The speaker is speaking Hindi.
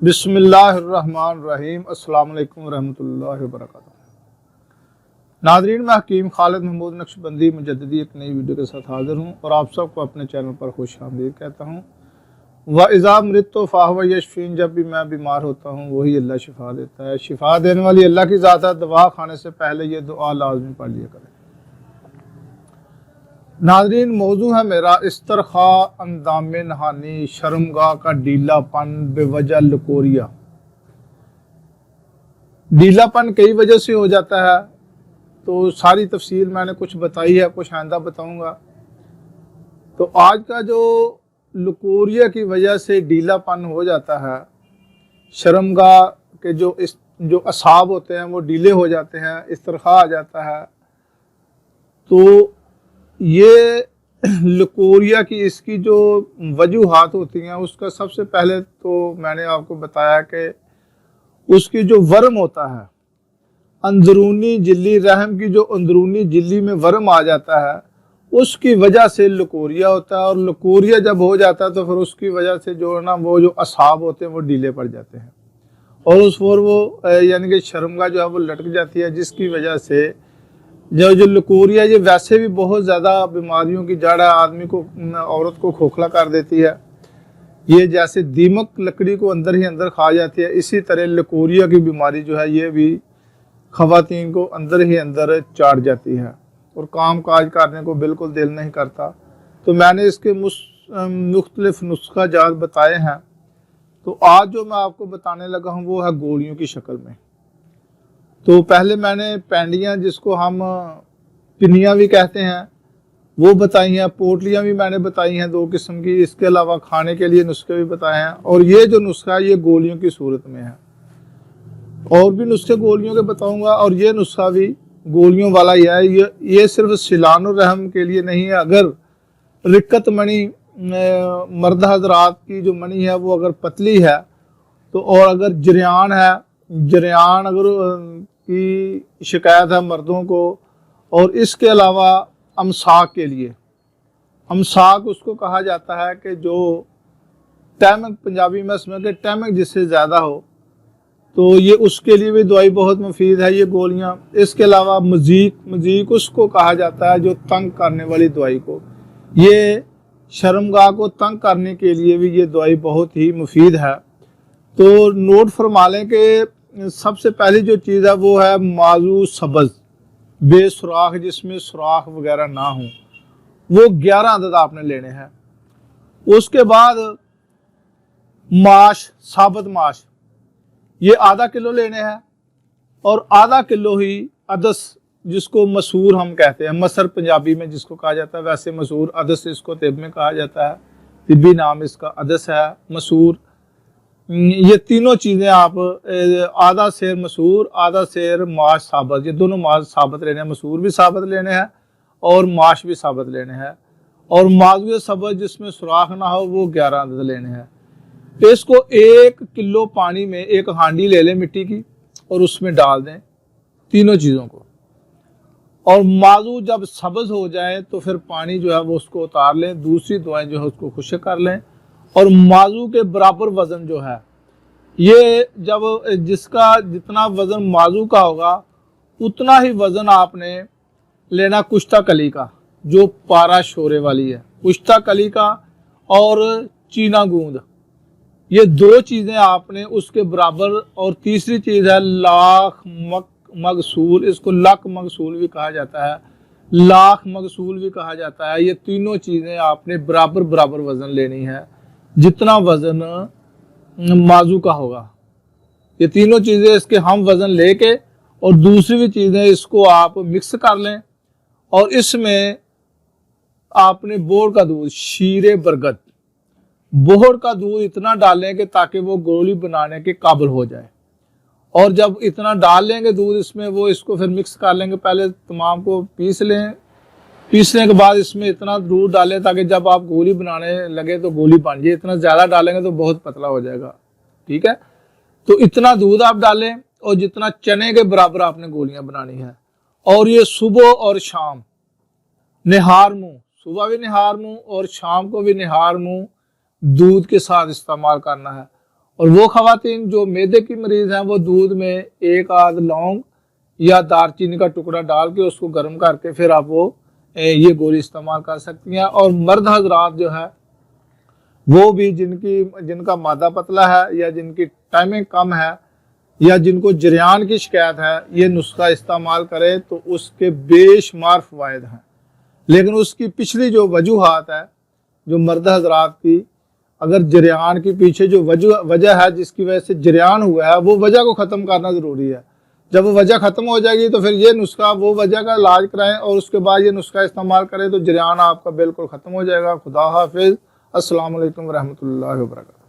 बिस्मिल्लाहिर्रहमानिर्रहीम। अस्सलाम वालेकुम रहमतुल्लाहि व बरकातुहू। नाज़रीन, मैं हकीम खालिद महमूद नक्शबंदी मुजद्दिदी एक नई वीडियो के साथ हाज़िर हूँ और आप सबको अपने चैनल पर खुश आमदीद कहता हूँ। व इज़ा मरिदतु फ़हुव यशफ़ीन, जब भी मैं बीमार होता हूँ वही अल्लाह शिफा देता है। शिफा देने वाली अल्लाह की ज़ात है। दवा खाने से पहले ये दुआ लाज़मी पढ़ लिया करें। नाज़रीन, मौजू है मेरा इस्तरखा अंदामे नहानी, शर्मगाह का ढीलापन बेवजह लकोरिया। ढीलापन कई वजह से हो जाता है, तो सारी तफसील मैंने कुछ बताई है, कुछ आइंदा बताऊंगा। तो आज का जो लकोरिया की वजह से ढीलापन हो जाता है, शर्मगाह के जो असाब होते हैं वो ढीले हो जाते हैं, इस्तरखा आ जाता है। तो ये लकोरिया की इसकी जो वजूहात होती हैं, उसका सबसे पहले तो मैंने आपको बताया कि उसकी जो वर्म होता है, अंदरूनी झिल्ली, रहम की जो अंदरूनी झिल्ली में वर्म आ जाता है, उसकी वजह से लकोरिया होता है। और लकोरिया जब हो जाता है तो फिर उसकी वजह से जो है ना, वो जो असाब होते हैं वो ढीले पड़ जाते हैं और उस पर वो यानी कि शर्मगाह जो है वो लटक जाती है, जिसकी वजह से जो लकोरिया ये वैसे भी बहुत ज़्यादा बीमारियों की जड़ है, आदमी को, औरत को खोखला कर देती है। ये जैसे दीमक लकड़ी को अंदर ही अंदर खा जाती है, इसी तरह लकोरिया की बीमारी जो है ये भी ख़वातीन को अंदर ही अंदर चाट जाती है और काम काज करने को बिल्कुल दिल नहीं करता। तो मैंने इसके मुख्तलिफ नुस्खा जात बताए हैं। तो आज जो मैं आपको बताने लगा हूँ वो है गोलियों की शक्ल में। तो पहले मैंने पैंडियाँ, जिसको हम पिनियाँ भी कहते हैं, वो बताई हैं। पोटलियाँ भी मैंने बताई हैं 2 किस्म की। इसके अलावा खाने के लिए नुस्खे भी बताए हैं। और ये जो नुस्खा है ये गोलियों की सूरत में है। और भी नुस्खे गोलियों के बताऊंगा और ये नुस्खा भी गोलियों वाला ही है। ये सिर्फ सिलानुर रहम के लिए नहीं है। अगर रिक्कत मणि, मर्द हजरात की जो मणि है वो अगर पतली है तो, और अगर जरियान है, जरियान अगर की शिकायत है मर्दों को, और इसके अलावा अमसाक के लिए, अमसाक उसको कहा जाता है कि जो टैमक, पंजाबी में समझ के टैमक जिससे ज़्यादा हो, तो ये उसके लिए भी दवाई बहुत मुफीद है ये गोलियां। इसके अलावा मजीक उसको कहा जाता है जो तंग करने वाली दवाई को। ये शर्मगाह को तंग करने के लिए भी ये दवाई बहुत ही मुफीद है। तो नोट फरमा लें कि सबसे पहली जो चीज़ है वो है माजू सब्ज़ बेसुराख, जिसमें सुराख वगैरह ना हो, वो 11 अदद आपने लेने हैं। उसके बाद माश, साबुत माश, ये आधा किलो लेने हैं। और आधा किलो ही अदस, जिसको मसूर हम कहते हैं, मसर पंजाबी में जिसको कहा जाता है, वैसे मसूर अदस इसको तिब में कहा जाता है। तिब्बी नाम इसका अदस है, मसूर। ये तीनों चीज़ें आप आधा सेर मसूर, आधा सेर माश साबत, ये दोनों माश साबत लेने हैं। मसूर भी साबत लेने हैं और माश भी साबत लेने हैं। और माजू सब्ज़ जिसमें सुराख ना हो वो 11 अदद लेने हैं। तो इसको 1 किलो पानी में एक हांडी ले लें मिट्टी की और उसमें डाल दें तीनों चीज़ों को। और माजू जब सब्ज़ हो जाए तो फिर पानी जो है वो उसको उतार लें, दूसरी दवाएं जो है उसको खुश्क कर लें। और माजू के बराबर वज़न जो है, ये जब जिसका जितना वज़न माजू का होगा उतना ही वज़न आपने लेना कुश्ता कली का, जो पारा शोरे वाली है, कुश्ता कली का और चीना गूंद, ये 2 चीज़ें आपने उसके बराबर। और तीसरी चीज़ है लाख मगसूल, इसको लाख मगसूल भी कहा जाता है, लाख मगसूल भी कहा जाता है। ये तीनों चीज़ें आपने बराबर बराबर वज़न लेनी है, जितना वज़न माजू का होगा। ये तीनों चीज़ें इसके हम वज़न लेके, और दूसरी भी चीज़ें इसको आप मिक्स कर लें। और इसमें आपने बोर का दूध, शीरे बरगद, बोहर का दूध इतना डालें कि ताकि वो गोली बनाने के काबिल हो जाए। और जब इतना डाल लेंगे दूध इसमें, वो इसको फिर मिक्स कर लेंगे। पहले तमाम को पीस लें, पीसने के बाद इसमें इतना दूध डालें ताकि जब आप गोली बनाने लगे तो गोली बन जाए। इतना ज़्यादा डालेंगे तो बहुत पतला हो जाएगा, ठीक है। तो इतना दूध आप डालें और जितना चने के बराबर आपने गोलियां बनानी है। और ये सुबह और शाम निहार मुंह, सुबह भी निहार मुंह और शाम को भी निहार मुंह दूध के साथ इस्तेमाल करना है। और वो खवातीन जो मैदे की मरीज हैं वो दूध में एक आध लौंग या दालचीनी का टुकड़ा डाल के उसको गर्म करके फिर आप वो ये गोली इस्तेमाल कर सकती हैं। और मर्द हजरात जो है वो भी जिनका मादा पतला है या जिनकी टाइमिंग कम है या जिनको जरियान की शिकायत है, ये नुस्खा इस्तेमाल करें तो उसके बेशुमार फ़वाइद हैं। लेकिन उसकी पिछली जो वजूहात है, जो मर्द हजरात की अगर जरियान के पीछे जो वजह है जिसकी वजह से जरियान हुआ है, वो वजह को ख़त्म करना ज़रूरी है। जब वो वजह ख़त्म हो जाएगी तो फिर ये नुस्खा, वो वजह का इलाज कराएं और उसके बाद ये नुस्खा इस्तेमाल करें तो जरियान आपका बिल्कुल ख़त्म हो जाएगा। खुदा हाफिज़। अस्सलाम वालेकुम रहमतुल्लाहि व बरकातहू।